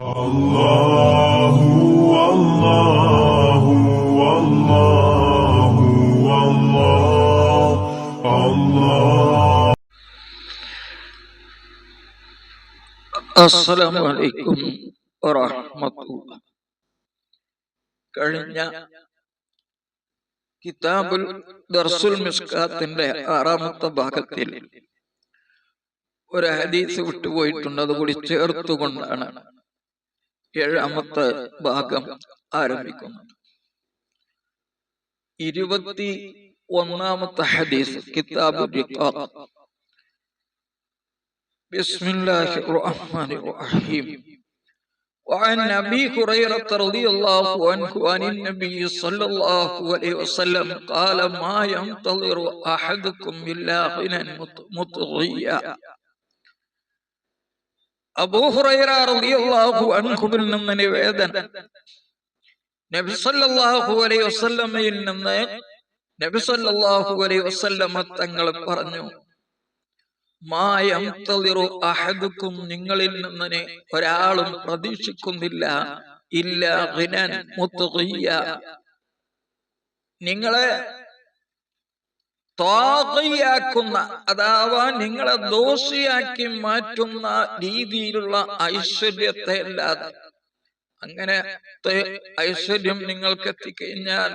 അല്ലാഹു അല്ലാഹു അല്ലാഹു അല്ലാഹു. അസ്സലാമു അലൈക്കും വറഹ്മത്തുള്ളാഹി. കഴിഞ്ഞ കിതാബുൽ ദർസുൽ മിസ്കാത്തിന്റെ 6ാമത്തെ ഭാഗത്തിൽ ഒരു ഹദീസ് വിട്ടുപോയിട്ടുണ്ട്. അതുകൂടി ചേർത്തുകൊണ്ടാണ് 7ാമത്തെ ഭാഗം ആരംഭിക്കുന്നത്. 21ാമത്തെ ഹദീസ് കിതാബുൽ റിഖാഖ്. ബിസ്മില്ലാഹിർ റഹ്മാനിർ റഹീം. وعن أبي هريرة رضي الله عنه عن النبي صلى الله عليه وسلم قال ما ينتظر أحدكم إلا غنى مطغيا. അബൂ ഹുറൈറ റളിയല്ലാഹു അൻഹുവിൽ നിന്ന് നിവേദനം. നബി സല്ലല്ലാഹു അലൈഹി വസല്ലമയിൽ നിന്ന് നബി സല്ലല്ലാഹു അലൈഹി വസല്ലമ തങ്ങൾ പറഞ്ഞു, അഹദുക്കും നിങ്ങളിൽ നിന്ന് ഒരാളും പ്രതീക്ഷിക്കുന്നില്ല ഇല്ലാ ഗിനൻ മുത്ഗിയ, നിങ്ങളെ ത്വാഗിയാക്കുന്ന അഥവാ നിങ്ങളെ ദോഷിയാക്കി മാറ്റുന്ന രീതിയിലുള്ള ഐശ്വര്യത്തെ അല്ലാതെ. അങ്ങനത്തെ ഐശ്വര്യം നിങ്ങൾക്ക് എത്തിക്കഴിഞ്ഞാൽ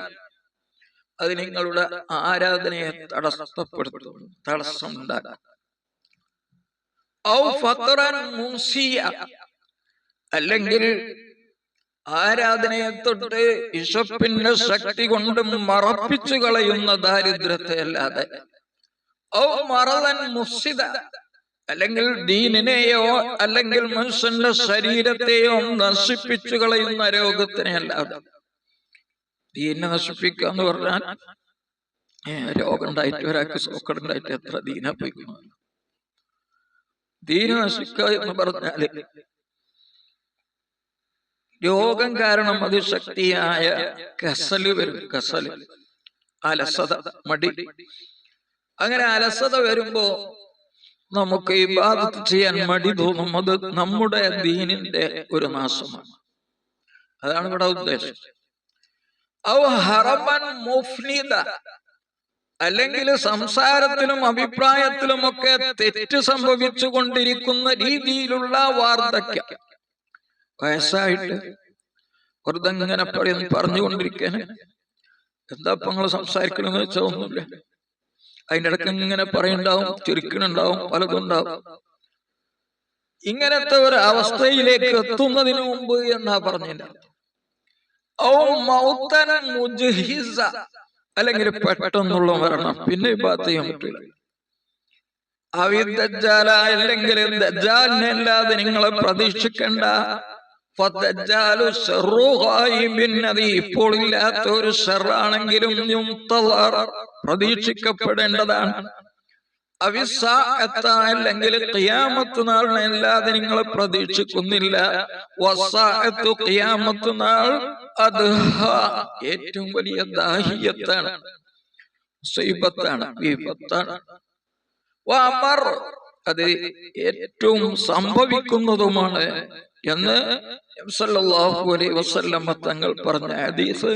അത് നിങ്ങളുടെ ആരാധനയെ തടസ്സപ്പെടുത്തും, തടസ്സമുണ്ടാകും. അല്ലെങ്കിൽ ആരാധനയെ തൊട്ട് വിശപ്പിന്റെ ശക്തി കൊണ്ട് മറപ്പിച്ചു കളയുന്ന ദാരിദ്ര്യത്തെ അല്ലാതെ. അല്ലെങ്കിൽ ദീനിനെയോ അല്ലെങ്കിൽ മനുഷ്യന്റെ ശരീരത്തെയോ നശിപ്പിച്ചു കളയുന്ന രോഗത്തിനെ അല്ലാതെ. ദീനെ നശിപ്പിക്കുക എന്ന് പറഞ്ഞാൽ രോഗം ഉണ്ടായിട്ട് ഒരാൾക്ക് സോക്കട് ഉണ്ടായിട്ട് എത്ര ദീന പോയിക്കുന്നു. ദീന നശിക്കുക എന്ന് പറഞ്ഞാല് രോഗം കാരണം അതിശക്തിയായ കസല് വരും. കസല്, അലസത, മടി. അങ്ങനെ അലസത വരുമ്പോ നമുക്ക് ഇബാദത്ത് ചെയ്യാൻ മടി തോന്നും. അത് നമ്മുടെ ദീനിന്റെ ഒരു നാശമാണ്. അതാണ് ഇവിടെ ഉദ്ദേശം. അല്ലെങ്കിൽ സംസാരത്തിലും അഭിപ്രായത്തിലും ഒക്കെ തെറ്റ് സംഭവിച്ചു കൊണ്ടിരിക്കുന്ന രീതിയിലുള്ള വാർദ്ധക്യം. വയസ്സായിട്ട് വെറുതെ ഇങ്ങനെ പറഞ്ഞുകൊണ്ടിരിക്കാന് എന്താ ഇപ്പൊ നിങ്ങൾ സംസാരിക്കണമെന്ന് വെച്ചാൽ ഒന്നുമില്ല. അതിൻ്റെ ഇടയ്ക്ക് ഇങ്ങനെ പറയുണ്ടാവും, ചിരിക്കണുണ്ടാവും, പലതും ഉണ്ടാവും. ഇങ്ങനത്തെ ഒരു അവസ്ഥയിലേക്ക് എത്തുന്നതിന് മുമ്പ് എന്നാ പറഞ്ഞില്ല. അല്ലെങ്കിൽ പെട്ടെന്നുള്ള മരണം, പിന്നെ ഇബാദത്ത് ചെയ്യാൻ പറ്റില്ല. അല്ലെങ്കിൽ ദജ്ജാലിനെ അല്ലാതെ നിങ്ങളെ പ്രതീക്ഷിക്കണ്ട. ഇപ്പോൾ ഇല്ലാത്ത ഒരു ഷർറാണെങ്കിലും പ്രതീക്ഷിക്കപ്പെടേണ്ടതാണ്. അല്ലെങ്കിൽ ഖിയാമത്ത് നാളിനെ അല്ലാതെ നിങ്ങളെ പ്രതീക്ഷിക്കുന്നില്ല. ഖിയാമത്ത് നാൾ ഏറ്റവും വലിയ ദാഹിയത്താണ്, മുസീബത്താണ്, വിപത്താണ്. അത് ഏറ്റവും സംഭവിക്കുന്നതുമാണ് എന്ന് സല്ലല്ലാഹു അലൈഹി വസല്ലം തങ്ങൾ പറഞ്ഞ ഹദീസ്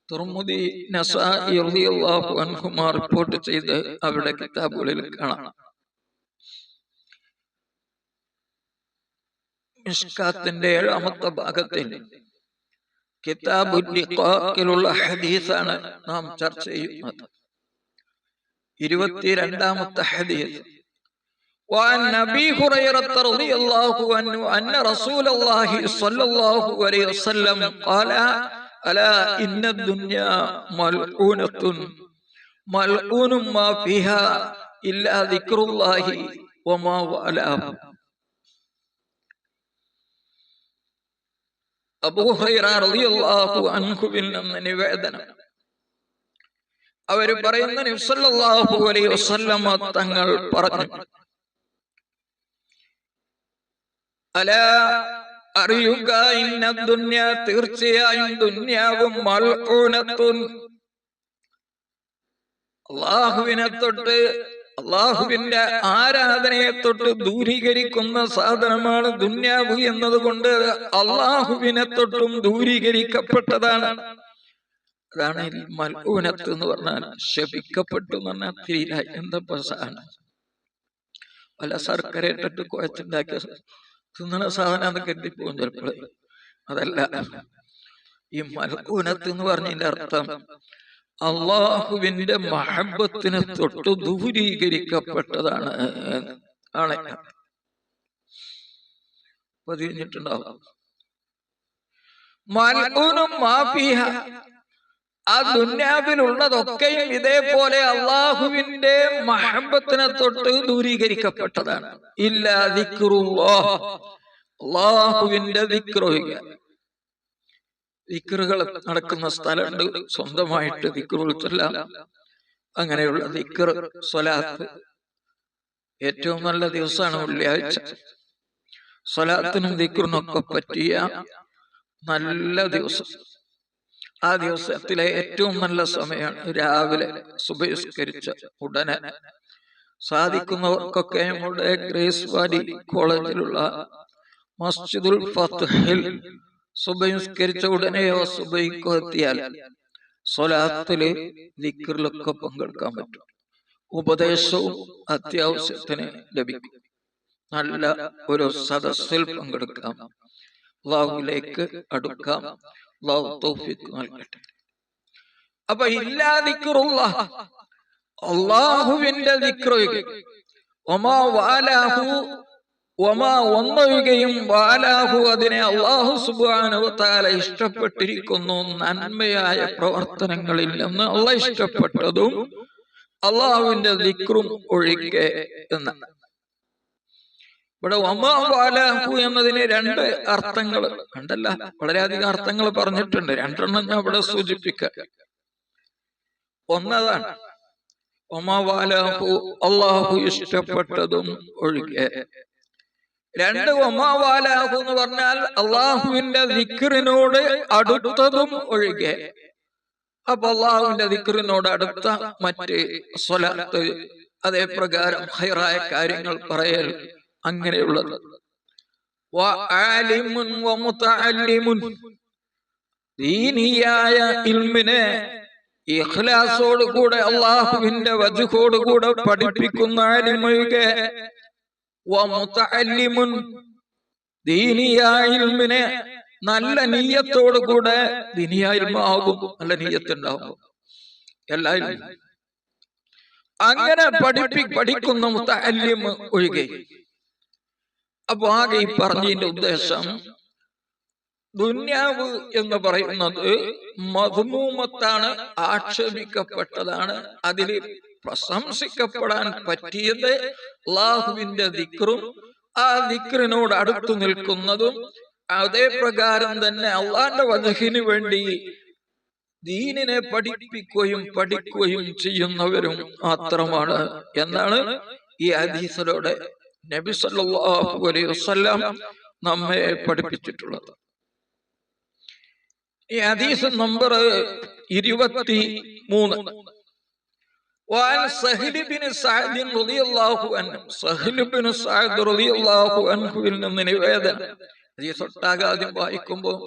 തുർമുദി, നസാഇ റളിയല്ലാഹു അൻഹുമാ റിപ്പോർട്ട് ചെയ്ത് അവരുടെ കിതാബുകളിൽ കാണാം. മിസ്കാത്തിന്റെ 7ാമത്തെ ഭാഗത്തിൽ കിതാബുൽ റിഖാഖിലുള്ള ഹദീസാണ് നാം ചർച്ച ചെയ്യുന്നത്. 22ാമത്തെ ഹദീസ്. وعن أبي هريرة رضي الله عنه أن رسول الله صلى الله عليه وسلم قال ألا إن الدنيا ملعونة ملعون ما فيها إلا ذكر الله وما والاه. അബൂ ഹുറൈറ റളിയല്ലാഹു അൻഹുവിൽ നിന്ന് നിവേദനം. അവർ പറയുന്ന നബി സല്ലല്ലാഹു അലൈഹി വസല്ലം തങ്ങൾ പറഞ്ഞു, അലാ അറിയുക, ഇന്ന ദുനിയ തീർച്ചയായും ദുനിയാവും മൽഊനത്തുൻ അല്ലാഹുവിനെ തൊട്ട് അള്ളാഹുവിന്റെ ആരാധനയെ തൊട്ട് ദൂരീകരിക്കുന്ന സാധനമാണ് ദുന്യാവ് എന്നതുകൊണ്ട് അള്ളാഹുവിനെ തൊട്ടും ദൂരീകരിക്കപ്പെട്ടതാണ്. അതാണ് മൽഊനത്ത് എന്ന് പറഞ്ഞാൽ ശപിക്കപ്പെട്ടു എന്ന് പറഞ്ഞാൽ തീര എന്താ സാധനം, വല്ല ശർക്കര ഇട്ടിട്ട് കുഴച്ചുണ്ടാക്കിയ തിന്നണ സാധനം കരുതിപ്പോകും ചിലപ്പോൾ. അതല്ല, ഈ മൽഊനത്ത് എന്ന് പറഞ്ഞതിന്റെ അർത്ഥം അള്ളാഹുവിന്റെ മഹബത്തിനെ തൊട്ട് ദൂരീകരിക്കപ്പെട്ടതാണ് ആണ് പതിഞ്ഞിട്ടുണ്ടാവും. മൽഊനും മാഫിഹ, ആ ദുന്യാവിലുള്ളതൊക്കെയും ഇതേപോലെ അള്ളാഹുവിന്റെ മഹബത്തിനെ തൊട്ട് ദൂരീകരിക്കപ്പെട്ടതാണ്. ഇല്ലാ ദിക്റുല്ലാഹ്, അള്ളാഹുവിന്റെ ദിക്റൊഴികെ. ദിക്റുകൾ നടക്കുന്ന സ്ഥലമുണ്ട്, സ്വന്തമായിട്ട് ദിക്റുകൾ ചൊല്ലാം. അങ്ങനെയുള്ള ദിക്ർ, സ്വലാത്ത്. ഏറ്റവും നല്ല ദിവസമാണ് വെള്ളിയാഴ്ച. സ്വലാത്തിനും ദിക്റിനൊക്കെ പറ്റിയ നല്ല ദിവസം. ആ ദിവസത്തിലെ ഏറ്റവും നല്ല സമയമാണ് രാവിലെ സുബഹിസ്കരിച്ച ഉടനെ. സാധിക്കുന്നവർക്കൊക്കെ നമ്മുടെ ഗ്രേസ് വാലി കോളേജിലുള്ള മസ്ജിദുൽ ഫത്ഹിൽ സുബഹിസ്കരിച്ച ഉടനെയോ സുബഹിക്കോ എത്തിയാൽ സ്വലാത്തില് ദിക്റിലൊക്കെ പങ്കെടുക്കാൻ പറ്റും. ഉപദേശവും അത്യാവശ്യത്തിന് ലഭിക്കും. നല്ല ഒരു സദസ്സിൽ പങ്കെടുക്കാം, അല്ലാഹുവിലേക്ക് അടുക്കാം. അല്ലാഹു തൗഫീഖ് നൽകട്ടെ. അപ്പൊ ഇല്ലാ ദിക്റുല്ലാഹ്, അല്ലാഹുവിന്റെ ദിക്റൊഴികെ, വമാ വാലാഹു, വമാ ഒന്നൊഴികെയും, വാലാഹു അതിനെ അല്ലാഹു സുബ്ഹാനഹു വ തആല ഇഷ്ടപ്പെട്ടിരിക്കുന്നു. നന്മയായ പ്രവർത്തനങ്ങളിൽ നിന്ന് അല്ലാഹു ഇഷ്ടപ്പെട്ടതും അല്ലാഹുവിന്റെ ദിക്റും ഒഴികെ എന്നാണ്. ഇവിടെ വമാ വാലാഹു എന്നതിന് രണ്ട് അർത്ഥങ്ങൾ ഉണ്ടല്ല, വളരെയധികം അർത്ഥങ്ങൾ പറഞ്ഞിട്ടുണ്ട്. രണ്ടെണ്ണം ഞാൻ ഇവിടെ സൂചിപ്പിക്കാം. ഒന്നതാണ് വമാ വാലാഹു, അല്ലാഹു ഇഷ്ടപ്പെട്ടതും ഒഴികെ. രണ്ട്, വമാ വാലാഹു എന്ന് പറഞ്ഞാൽ അള്ളാഹുവിന്റെ ദിക്റിനോട് അടുത്തതും ഒഴികെ. അപ്പൊ അള്ളാഹുവിന്റെ ദിക്റിനോട് അടുത്ത മറ്റ് സ്വലാത്ത്, അതേ പ്രകാരം ഖൈറായ കാര്യങ്ങൾ പറയൽ, അങ്ങനെയുള്ളത്. ദീനിയായ ഇൽമിനെ ഇഖ്ലാസോടുകൂടെ അള്ളാഹുവിന്റെ വജ്ഹോടുകൂടെ പഠിപ്പിക്കുന്ന ആലിമൊഴികെ, വമുതഅല്ലിമുൻ ദീനിയായ ഇൽമിനെ നല്ല നിയ്യത്തോടുകൂടെ, ദീനിയായ ഇൽമാകും നല്ല നിയ്യത്തുണ്ടാവും എല്ലാവരും. അങ്ങനെ പഠിക്കുന്ന മുതഅല്ലിം ഒഴികെ. അപ്പൊ ആകെ ഈ പറഞ്ഞതിന്റെ ഉദ്ദേശം, ദുന്യാവ് എന്ന് പറയുന്നത് മദ്മൂമത്താണ്, ആക്ഷേപിക്കപ്പെട്ടതാണ്. അതിൽ പ്രശംസിക്കപ്പെടാൻ പറ്റിയത് അല്ലാഹുവിന്റെ ദിക്റും ആ ദിക്റിനോട് അടുത്തു നിൽക്കുന്നതും, അതേ പ്രകാരം തന്നെ അള്ളാന്റെ വജഹിന് വേണ്ടി ദീനിനെ പഠിക്കുകയും ചെയ്യുന്നവരും മാത്രമാണ് എന്നാണ് ഈ ഹദീസിലൂടെ നബി സല്ലല്ലാഹു അലൈഹി വസല്ലം നമ്മെ പഠിപ്പിച്ചിട്ടുള്ളത്. ഈ ഹദീസ് നമ്പർ 23. وعن سهل بن سعد رضي الله عنه, സഹൽ ബിൻ സഅദ് റളിയല്ലാഹു അൻഹുവിൽ നിന്ന് നിവേദനം. ഹദീസ് ഒട്ടാകാദ്യം വായിക്കുമ്പോൾ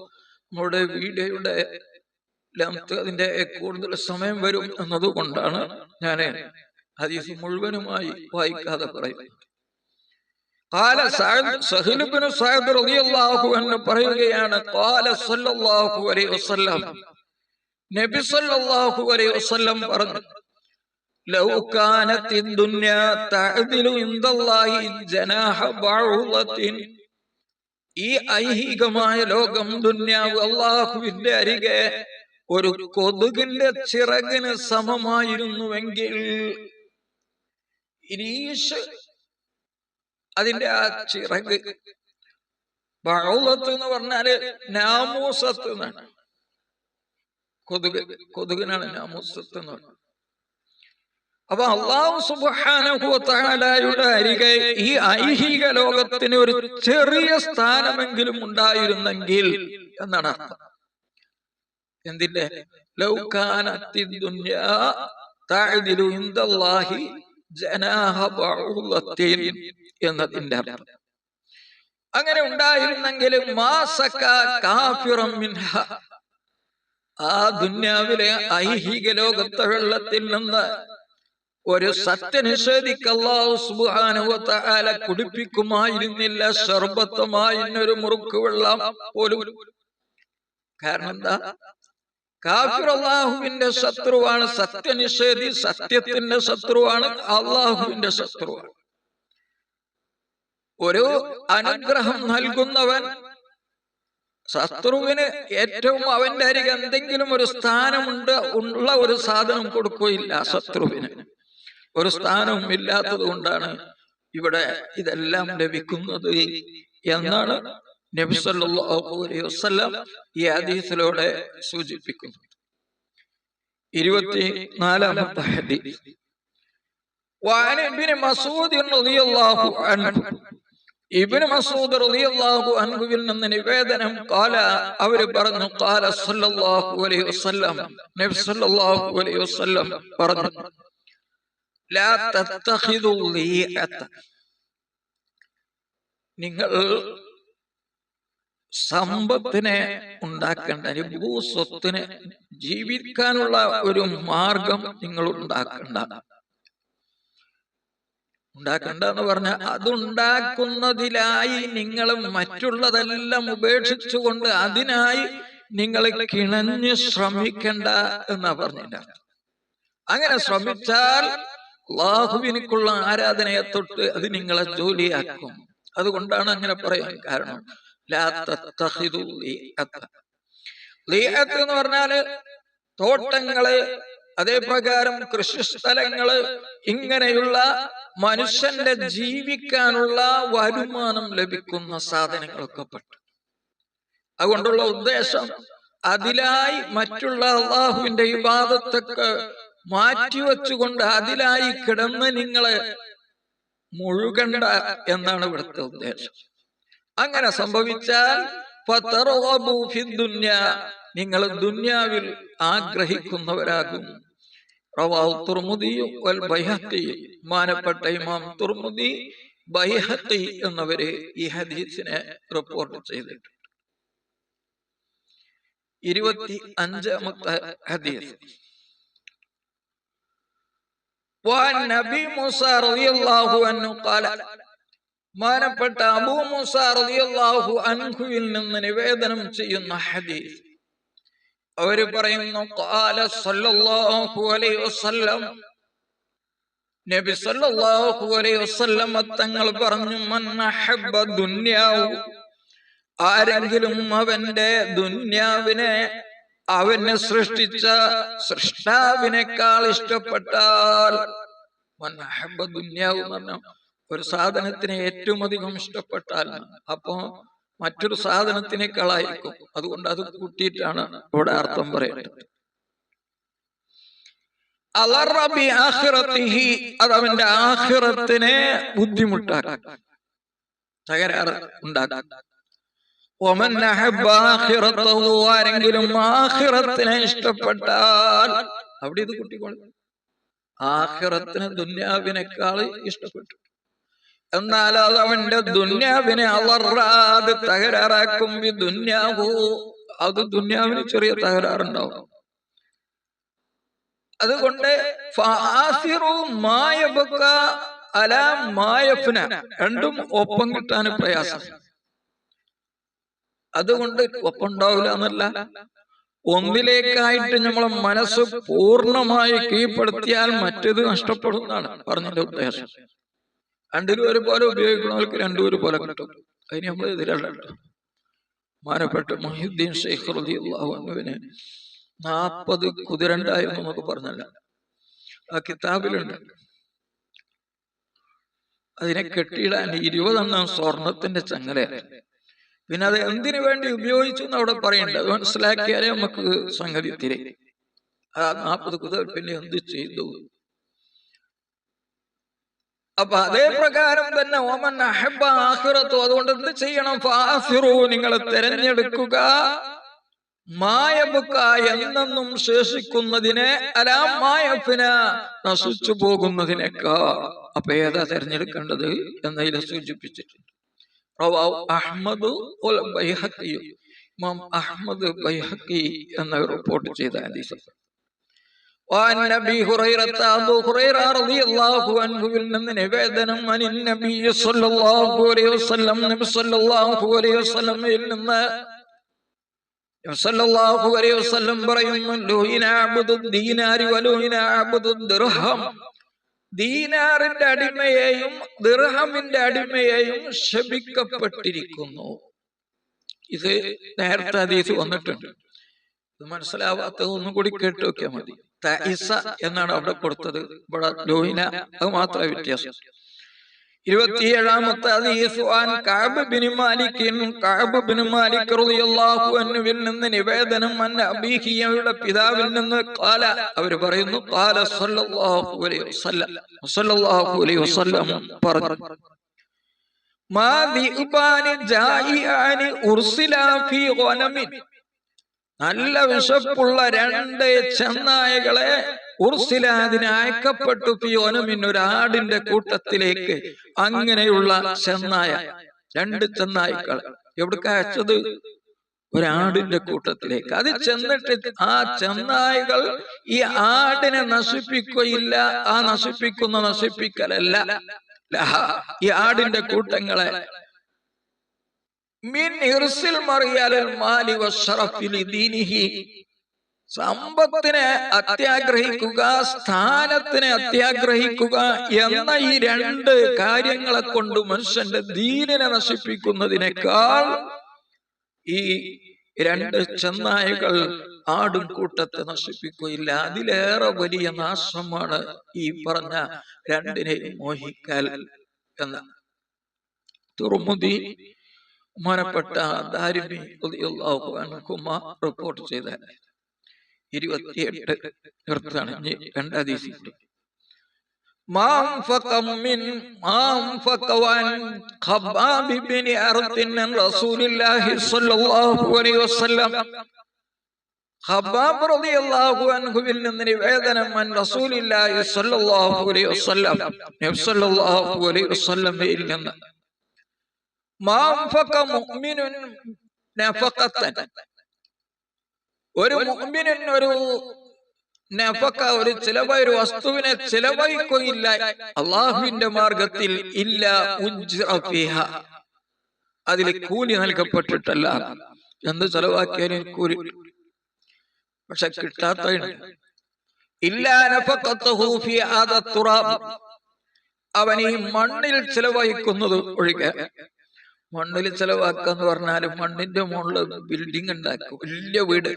നമ്മുടെ വീഡിയോയുടെ ലെങ്ത്, അതിന്റെ കൂടുതൽ സമയം വരും എന്നതുകൊണ്ടാണ് ഞാൻ ഹദീസ് മുഴുവനുമായി വായിക്കാതെ പറയുന്നത്. قال സഹൽ ബിൻ സഅദ് റളിയല്ലാഹു അൻഹു പറയുകയാണ്, قال സല്ലല്ലാഹു അലൈഹി വസല്ലം, നബി സല്ലല്ലാഹു അലൈഹി വസല്ലം പറഞ്ഞു, ലൗ കാനത്തി ദുനിയാ തഅദിലു ഇൻദല്ലാഹി ജനാഹ ബഅൂളത്തിൻ, ഈ ഐഹികമായ ലോകം, ദുന്യാവ്, അല്ലാഹുവിന്റെ അരികെ ഒരു കൊതുകിന്റെ ചിറകിന് സമമായിരുന്നുവെങ്കിൽ, ഇരീഷ് അതിന്റെ ആ ചിറക്, ബഅൂളത്ത് എന്ന് പറഞ്ഞാല് നാമൂസത്ത് എന്നാണ്. കൊതുകിനാണ് നാമൂസത്ത് എന്ന് പറഞ്ഞത്. അപ്പൊ അല്ലാഹു സുബ്ഹാനഹു വ തആലയുടെ അരികെ ഈ ഐഹിക ലോകത്തിന് ഒരു ചെറിയ സ്ഥാനമെങ്കിലും ഉണ്ടായിരുന്നെങ്കിൽ എന്നാണ് അർത്ഥം. എന്തിന്റെ? ലൗ കാനത്തി ദുനിയാ തഅദിലു ഇൻദല്ലാഹി ജനാഹ ബഅൂദത്തിൻ എന്നതിന്റെ അർത്ഥം. അങ്ങനെ ഉണ്ടായിരുന്നെങ്കിൽ മാസക കാഫിറൻ മിൻഹ, ആ ദുന്യാവിലെ ഐഹിക ലോകത്തെ വെള്ളത്തിൽ നിന്ന് ഒരു സത്യനിഷേധിക്ക് അല്ലാഹു സുബ്ഹാനഹു വ തആല കുടിപ്പിക്കുമായിരുന്നില്ല ശർബത്തമായിരുന്നൊരു മുറുക്ക് വെള്ളം പോലും. കാരണം എന്താ? കാഫിർ അല്ലാഹുവിന്റെ ശത്രുവാണ്, സത്യനിഷേധി സത്യത്തിന്റെ ശത്രുവാണ്, അല്ലാഹുവിന്റെ ശത്രുവാണ്. ഒരു അനുഗ്രഹം നൽകുന്നവൻ ശത്രുവിന് ഏറ്റവും അവന്റെ അരികെ എന്തെങ്കിലും ഒരു സ്ഥാനമുണ്ട് ഉള്ള ഒരു സാധനം കൊടുക്കുകയില്ല. ശത്രുവിന് ഒരു സ്ഥാനവും ഇല്ലാത്തത് കൊണ്ടാണ് ഇവിടെ ഇതെല്ലാം ലഭിക്കുന്നത് എന്നാണ് നബി സല്ലല്ലാഹു അലൈഹി വസല്ലം ഈ ഹദീസിലൂടെ സൂചിപ്പിക്കുന്നത്. 24-ാമത്തെ ഹദീസ്. വഅൻ ഇബ്നു മസ്ഊദ് റളിയല്ലാഹു അൻഹു, ഇബ്നു മസ്ഊദ് റളിയല്ലാഹു അൻഹുവിൽ നിന്ന് നിവേദനം, ഖാല, അവർ പറഞ്ഞു, ഖാല സല്ലല്ലാഹു അലൈഹി വസല്ലം, നബി സല്ലല്ലാഹു അലൈഹി വസല്ലം പറഞ്ഞു, ലാ തത്തഖിദു ലീഅത, നിങ്ങൾ സമ്പത്തിനെ ഉണ്ടാക്കേണ്ട, സ്വത്തിനെ ജീവിക്കാനുള്ള ഒരു മാർഗം നിങ്ങൾ ഉണ്ടാക്കണ്ട എന്ന് പറഞ്ഞാൽ അതുണ്ടാക്കുന്നതിലായി നിങ്ങൾ മറ്റുള്ളതെല്ലാം ഉപേക്ഷിച്ചുകൊണ്ട് അതിനായി നിങ്ങൾ കിണഞ്ഞ് ശ്രമിക്കണ്ട എന്നാ പറഞ്ഞില്ല. അങ്ങനെ ശ്രമിച്ചാൽ അല്ലാഹുവിനുള്ള ആരാധനയെ തൊട്ട് അത് നിങ്ങളെ ജോലിയാക്കും. അതുകൊണ്ടാണ് അങ്ങനെ പറയാൻ കാരണം. ലാ തത്തഖിദു ലീഅത, ലീഅത്ത് എന്ന് പറഞ്ഞാല് തോട്ടങ്ങള്, അതേപ്രകാരം കൃഷിസ്ഥലങ്ങള്, ഇങ്ങനെയുള്ള മനുഷ്യന്റെ ജീവിക്കാനുള്ള വരുമാനം ലഭിക്കുന്ന സാധനങ്ങളൊക്കെ പെട്ടു. അതുകൊണ്ടുള്ള ഉദ്ദേശം അതിലായി മറ്റുള്ള അല്ലാഹുവിന്റെ ഇബാദത്തൊക്കെ മാറ്റിവെച്ചുകൊണ്ട് അതിലായി കിടന്ന് നിങ്ങളെ മുഴുകണ്ട എന്നാണ് ഇവിടുത്തെ ഉദ്ദേശം. അങ്ങനെ സംഭവിച്ചാൽ ഫതർഗബു ഫിദ്ദുന്യ, നിങ്ങൾ ദുന്യാവിൽ ആഗ്രഹിക്കുന്നവരാകും. റവാഹു തുർമുദി വൽ ബൈഹഖി, മാനപ്പെട്ട ഇമാം തുർമുദി, ബൈഹഖി എന്നിവര് ഈ ഹദീസിനെ റിപ്പോർട്ട് ചെയ്തിട്ടുണ്ട്. 25-ാമത്തെ ഹദീസ്. വഅൻ നബി മൂസ റളിയല്ലാഹു അൻഹു ഖാല, മാനപ്പെട്ട അബൂ മൂസ റളിയല്ലാഹു അൻഹുവിൽ നിന്ന് നിവേദനം ചെയ്യുന്ന ഹദീസ്. അവര് പറയുന്നു, ഖാല സല്ലല്ലാഹു അലൈഹി വസല്ലം, നബി സല്ലല്ലാഹു അലൈഹി വസല്ലം തങ്ങൾ പറഞ്ഞു, മൻ അഹബ്ബ ദുന്യാഹു, ആരെങ്കിലും അവന്റെ ദുന്യാവിനെ അവനെ സൃഷ്ടിച്ച സൃഷ്ടാവിനേക്കാൾ ഇഷ്ടപ്പെട്ടാൽ, മൻ അഹബ്ബ ദുന്യാഹു എന്ന് പറഞ്ഞാൽ ഒരു സാധനത്തിനെ ഏറ്റവും അധികം ഇഷ്ടപ്പെട്ടാൽ അപ്പോ മറ്റൊരു സാധനത്തിനേക്കാളായിരിക്കും. അതുകൊണ്ട് അത് കൂട്ടിയിട്ടാണ് ഇവിടെ അർത്ഥം പറയുന്നത്. അലറബി ആഖിറതിഹി, അത് അവന്റെ ആഖിറത്തിനെ ബുദ്ധിമുട്ടാക്കും, തകരാറ് ഉണ്ടാക്കും. വമൻ അഹബ്ബ ആഖിറതഹു, ആരെങ്കിലും ആഖിറത്തിനെ ഇഷ്ടപ്പെട്ടാൽ, അവിടെ ഇത് കൂട്ടിക്കോളും, ആഖിറത്തിനെ ദുന്യാവിനേക്കാൾ ഇഷ്ടപ്പെട്ടു. എന്നാൽ അത് അവന്റെ ദുന്യാവിനെ അലറാതെ തകരാറാക്കും. ദുന്യാവു, അത് ദുന്യാവിന് ചെറിയ തകരാറുണ്ടാവും. അതുകൊണ്ട് രണ്ടും ഒപ്പം കിട്ടാൻ പ്രയാസം. അതുകൊണ്ട് ഒപ്പം ഉണ്ടാവില്ല എന്നല്ല, ഒന്നിലേക്കായിട്ട് നമ്മളെ മനസ്സ് പൂർണ്ണമായി കീഴ്പ്പെടുത്തിയാൽ മറ്റേത് നഷ്ടപ്പെടുന്നതാണ് പറഞ്ഞതിന്റെ ഉദ്ദേശം. രണ്ടിലും ഒരുപോലെ ഉപയോഗിക്കുന്നവർക്ക് രണ്ടും ഒരുപോലെ കിട്ടും. അതിന് നമ്മൾ എതിരല്ല. മാനപ്പെട്ട മുഹ്യിദ്ദീൻ ശൈഖ് റളിയല്ലാഹു അൻഹുവിന് 40 കുതിരണ്ടായിരുന്നു എന്നൊക്കെ പറഞ്ഞല്ല, ആ കിതാബിലുണ്ട്. അതിനെ കെട്ടിയിടാൻ 20 സ്വർണത്തിന്റെ ചങ്ങലയാണ്. പിന്നെ അത് എന്തിനു വേണ്ടി ഉപയോഗിച്ചു എന്ന് അവിടെ പറയണ്ട. അത് മനസ്സിലാക്കിയാലേ നമുക്ക് സംഗതി തിരെ. ആ 40 കുതിര പിന്നെ എന്ത് ചെയ്തു? അപ്പൊ അതേ പ്രകാരം തന്നെ ഓമൻ അഹബ്ബ ആഖിറതു, അതുകൊണ്ട് എന്ത് ചെയ്യണം? ഫാസിറു, നിങ്ങൾ തെരഞ്ഞെടുക്കുക മായബുക്ക എന്നെന്നും ശേഷിക്കുന്നതിനെ അലാ മായഫിന നശിച്ചു പോകുന്നതിനേക്കാൾ. അപ്പൊ ഏതാ തെരഞ്ഞെടുക്കേണ്ടത് എന്നതിൽ സൂചിപ്പിച്ചിട്ടുണ്ട്. അഹ്മദ് ഇമാം അഹ്മദ് ബൈഹഖി എന്ന റിപ്പോർട്ട് ചെയ്ത ഹദീസ്. وعن أبي هريرة أبو هريرة رضي الله عنه നിവേദനം عن النبي صلى الله عليه وسلم നബി സല്ലല്ലാഹു അലൈഹി വസല്ലമയിൽ നിന്ന് സല്ലല്ലാഹു അലൈഹി വസല്ലം പറയുന്നു ലൂയിന അബ്ദു ദീനാരി വലൂയിന അബ്ദു ദിർഹം. ദീനാറിന്റെ അടിമയെയും ദിർഹമിന്റെ അടിമയെയും ശപിക്കപ്പെട്ടിരിക്കുന്നു. ഇത് നേരത്തെ ഹദീസ് വന്നിട്ടുണ്ട്. ഇത് മനസ്സിലാവാത്തത് ഒന്നും കൂടി കേട്ടു നോക്കിയാൽ മതി. തഇസ എന്നാണ് അവിടെ കൊടുത്തത്, ഇവിടെ ലൂയിന, അത് മാത്രമേ വ്യത്യാസം. 27ാമത്തെ ഹദീസ് കഅബ് ബിൻ മാലിക് റളിയല്ലാഹു അൻഹുവിൽ നിന്ന് നിവേദനം അബീഹിയുടെ പിതാവിൽ നിന്ന് ഖാല അവർ പറയുന്നു ഖാല സല്ലല്ലാഹു അലൈഹി വസല്ലം പറഞ്ഞു മാ ദിബാനി ജായിഅനി ഉർസിലാ ഫീ ഗനമിൻ. നല്ല വിശപ്പുള്ള 2 ചെന്നായകളെ ഉർസിലാദിന് അയക്കപ്പെട്ടു ഫീ ഗനമിൻ, ഒരു ആടിന്റെ കൂട്ടത്തിലേക്ക്. അങ്ങനെയുള്ള ചെന്നായ 2 ചെന്നായ്ക്കൾ എവിടേക്ക് അയച്ചത്? ഒരാടിന്റെ കൂട്ടത്തിലേക്ക്. അത് ചെന്നിട്ട് ആ ചെന്നായകൾ ഈ ആടിനെ നശിപ്പിക്കുകയില്ല. ആ നശിപ്പിക്കലല്ല, ഈ ആടിന്റെ കൂട്ടങ്ങളെ മിൻ ഇർസിൽ മറിയലൽ മാലി വശറഫി ലിദീനിഹി, സമ്പത്തിനെ അത്യാഗ്രഹിക്കുക, സ്ഥാനത്തിനെ അത്യാഗ്രഹിക്കുക എന്ന ഈ 2 കാര്യങ്ങളെ കൊണ്ട് മനുഷ്യന്റെ ദീനിനെ നശിപ്പിക്കുന്നതിനേക്കാൾ ഈ 2 ചെന്നായകൾ ആടും കൂട്ടത്തെ നശിപ്പിക്കുകയില്ല. അതിലേറെ വലിയ നാശമാണ് ഈ പറഞ്ഞ 2നെയും മോഹിക്കൽ എന്ന തുർമുദി ബഹുമാനപ്പെട്ട ദാരിമി റളിയല്ലാഹു അൻഹുമ റിപ്പോർട്ട് ചെയ്ത 28 നിർത്താണ്. 2 ഹദീസ്. ഖബ്ബാബ് ഇബ്നു അർത്തിൻ റസൂലുള്ളാഹി സ്വല്ലല്ലാഹു അലൈഹി വസല്ലം. ഖബ്ബാബ് റളിയല്ലാഹു അൻഹുവിൽ നിന്ന് നിവേദനം റസൂലുള്ളാഹി സ്വല്ലല്ലാഹു അലൈഹി വസല്ലം, നബി സ്വല്ലല്ലാഹു അലൈഹി വസല്ലമയിൽ നിന്ന് മുഅ്മിനുൻ നഫഖതൻ, ഒരു മുഅ്മിനൻ ഒരു നഫഖ, ഒരു ചിലവ്, ഒരു വസ്തുവിനെ ചിലവഴിക്കുകയില്ല അല്ലാഹുവിന്റെ മാർഗത്തിൽ, ഇല്ല ഉജ്റ ഫീഹാ, അതിൽ കൂലി നൽകപ്പെട്ടിട്ടല്ല. എന്ത് ചിലവാക്കിയാലും കൂലി, പക്ഷെ കിട്ടാത്തതുണ്ട്. ഇല്ലാ നഫഖതുഹു ഫീ ആദ തുറാബ്, അവൻ ഈ മണ്ണിൽ ചിലവഴിക്കുന്നത് ഒഴികെ. മണ്ണിൽ ചിലവാക്കാന്ന് പറഞ്ഞാൽ മണ്ണിന്റെ മുകളിൽ ബിൽഡിംഗ് ഉണ്ടാക്കും, വലിയ വീട്.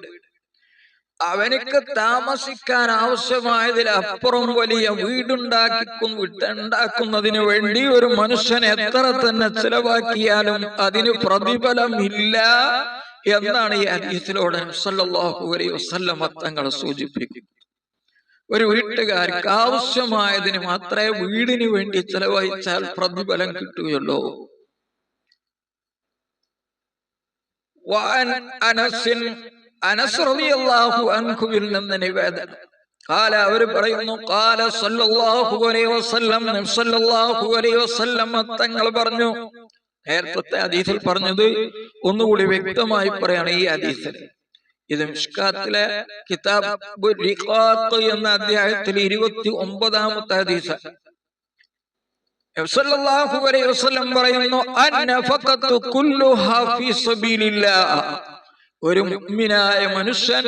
അവനക്ക് താമസിക്കാൻ ആവശ്യമായതിലപ്പുറം വലിയ വീടുണ്ടാക്കുന്നതിന് വേണ്ടി ഒരു മനുഷ്യൻ എത്ര തന്നെ ചിലവാക്കിയാലും അതിന് പ്രതിഫലമില്ല എന്നാണ് ഈ ഹദീസിലൂടെ സല്ലല്ലാഹു അലൈഹി വസല്ലം തങ്ങൾ സൂചിപ്പിക്കുന്നത്. ഒരു വീട്ടുകാർക്ക് ആവശ്യമായതിന് മാത്രമേ വീടിന് വേണ്ടി ചിലവഴിച്ചാൽ പ്രതിഫലം കിട്ടുകയുള്ളൂ. അനസ് റളിയല്ലാഹു അൻഹുവിൽ നിന്ന് നിവേദനം, ഖാല അവർ പറയുന്നു ഖാല സല്ലല്ലാഹു അലൈഹി വസല്ലം, നബി സല്ലല്ലാഹു അലൈഹി വസല്ലം തങ്ങൾ പറഞ്ഞു. നേരത്തെ ഹദീസിൽ പറഞ്ഞത് ഒന്നുകൂടി വ്യക്തമായി പറയാണ് ഈ ഹദീസിൽ. ഇത് മിഷ്കാത്തിലെ കിതാബ് റിഖാത്ത് എന്ന അധ്യായത്തിൽ 29ാമത്തെ ഹദീസ്. നബി സല്ലല്ലാഹു അലൈഹി വസല്ലം പറയുന്നു അന്നഫഖത്തു കുല്ലുഹാ ഫീ സബീലില്ലാഹ്, ഒരു മുഅ്മിനായ മനുഷ്യൻ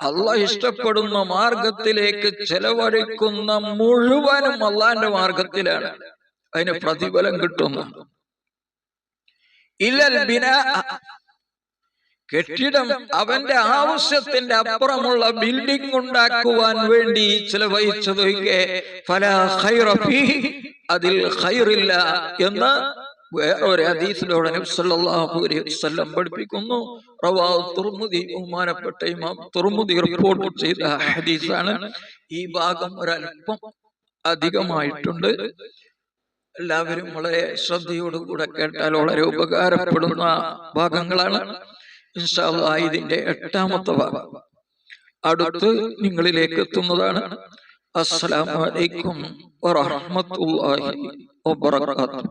അല്ലാഹ് ഇഷ്ടപ്പെടുന്ന മാർഗത്തിലേക്ക് ചെലവഴിക്കുന്ന മുഴുവനും അല്ലാഹുവിന്റെ മാർഗത്തിലാണ്, അതിന് പ്രതിഫലം കിട്ടുന്നു. ഇല്ലൽ ബിനാ, കെട്ടിടം, അവന്റെ ആവശ്യത്തിന്റെ അപ്പുറമുള്ള ബിൽഡിംഗ് ഉണ്ടാക്കുവാൻ വേണ്ടി ചിലവഴിച്ചതൊക്കെ ഫലാ ഖൈറ ഫീഹി, അതിൽ ഖൈറില്ല എന്ന് വേറൊരു ഹദീസിലൂടെ നബി സല്ലല്ലാഹു അലൈഹി വസല്ലം പഠിപ്പിക്കുന്നു. റവാഹു തുർമുദി, ബഹുമാനപ്പെട്ട ഇമാം തുർമുദി റിപ്പോർട്ട് ചെയ്ത ഹദീസാണ്. ഈ ഭാഗം ഒരല്പം അധികമായിട്ടുണ്ട്. എല്ലാവരും വളരെ ശ്രദ്ധയോടുകൂടെ കേട്ടാൽ വളരെ ഉപകാരപ്പെടുന്ന ഭാഗങ്ങളാണ്. ഇൻഷാ അല്ലാഹ് ഇതിന്റെ 8ാമത്തെ ഭാഗം അടുത്ത് നിങ്ങളിലേക്ക് എത്തുന്നതാണ്. അസ്സലാമു അലൈക്കും വറഹ്മത്തുള്ളാഹി വബറകാതുഹു.